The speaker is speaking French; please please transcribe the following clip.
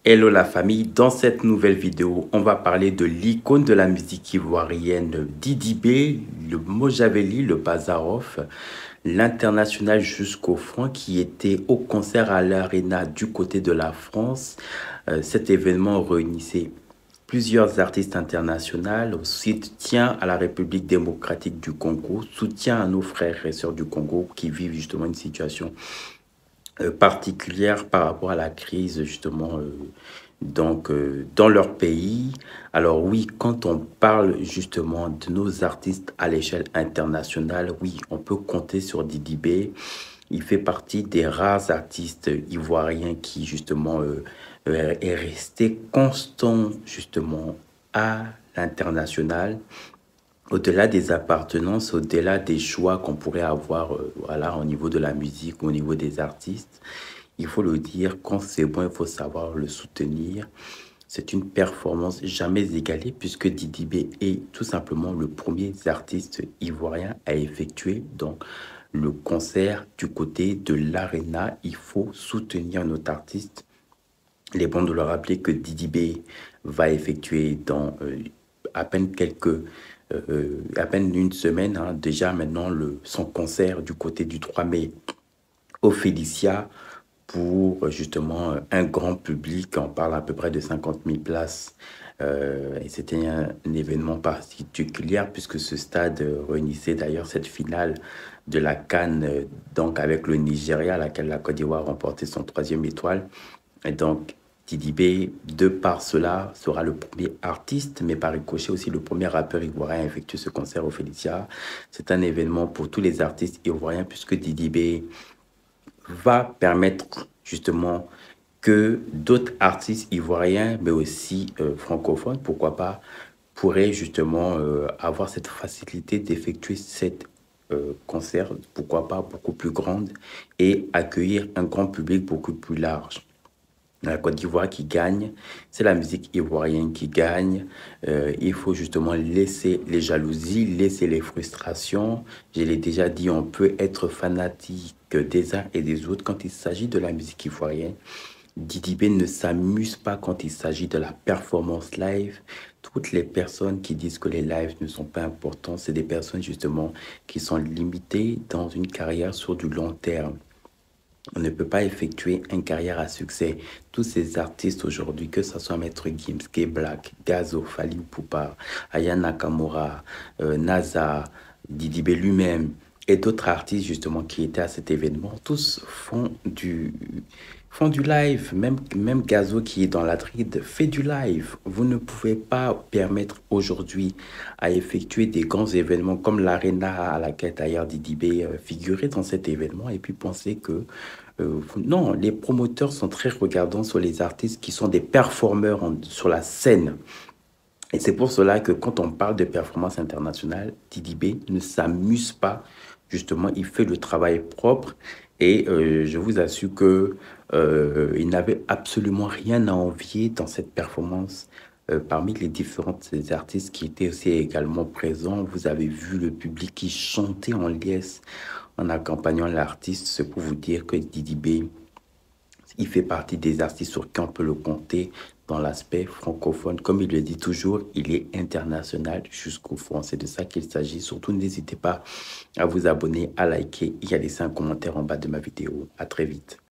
Hello la famille, dans cette nouvelle vidéo, on va parler de l'icône de la musique ivoirienne Didi B, le Mojaveli, le Bazarov, l'international jusqu'au front qui était au concert à l'Arena du côté de la France. Cet événement réunissait plusieurs artistes internationaux, soutien à la République démocratique du Congo, soutien à nos frères et sœurs du Congo qui vivent justement une situation particulière par rapport à la crise justement dans leur pays. Alors oui, quand on parle justement de nos artistes à l'échelle internationale, oui, on peut compter sur Didi B. Il fait partie des rares artistes ivoiriens qui justement est resté constant justement à l'international. Au-delà des appartenances, au-delà des choix qu'on pourrait avoir voilà, au niveau de la musique, au niveau des artistes, il faut le dire, quand c'est bon, il faut savoir le soutenir. C'est une performance jamais égalée puisque Didi B est tout simplement le premier artiste ivoirien à effectuer donc le concert du côté de l'Arena. Il faut soutenir notre artiste. Il est bon de le rappeler que Didi B va effectuer dans à peine à peine une semaine, hein, déjà maintenant son concert du côté du 3 mai au Félicia pour justement un grand public. On parle à peu près de 50 000 places. Et c'était un événement particulier puisque ce stade réunissait d'ailleurs cette finale de la CAN, donc avec le Nigeria, à laquelle la Côte d'Ivoire a remporté son 3e étoile. Et donc, Didi B, de par cela, sera le premier artiste, mais par ricochet aussi le premier rappeur ivoirien à effectuer ce concert au Félicia. C'est un événement pour tous les artistes ivoiriens puisque Didi B va permettre justement que d'autres artistes ivoiriens, mais aussi francophones, pourquoi pas, pourraient justement avoir cette facilité d'effectuer cette concert, pourquoi pas beaucoup plus grande, et accueillir un grand public beaucoup plus large. La Côte d'Ivoire qui gagne, c'est la musique ivoirienne qui gagne. Il faut justement laisser les jalousies, laisser les frustrations. Je l'ai déjà dit, on peut être fanatique des uns et des autres quand il s'agit de la musique ivoirienne. Didi B ne s'amuse pas quand il s'agit de la performance live. Toutes les personnes qui disent que les lives ne sont pas importants, c'est des personnes justement qui sont limitées dans une carrière sur du long terme. On ne peut pas effectuer une carrière à succès. Tous ces artistes aujourd'hui, que ce soit Maître Gims, K-Black, Gazo, Fally Ipupa, Aya Nakamura, NASA, Didi B lui-même et d'autres artistes justement qui étaient à cet événement, tous font du live. Même Gazo qui est dans la tride fait du live. Vous ne pouvez pas permettre aujourd'hui à effectuer des grands événements comme l'Arena à laquelle d'ailleurs Didi B figurait dans cet événement et puis penser que non, les promoteurs sont très regardants sur les artistes qui sont des performeurs sur la scène. Et c'est pour cela que quand on parle de performance internationale, Didi B ne s'amuse pas. Justement, il fait le travail propre et je vous assure que il n'avait absolument rien à envier dans cette performance. Parmi les différents artistes qui étaient aussi également présents, vous avez vu le public qui chantait en liesse en accompagnant l'artiste. C'est pour vous dire que Didi B, il fait partie des artistes sur qui on peut le compter dans l'aspect francophone. Comme il le dit toujours, il est international jusqu'au fond. C'est de ça qu'il s'agit. Surtout, n'hésitez pas à vous abonner, à liker et à laisser un commentaire en bas de ma vidéo. À très vite.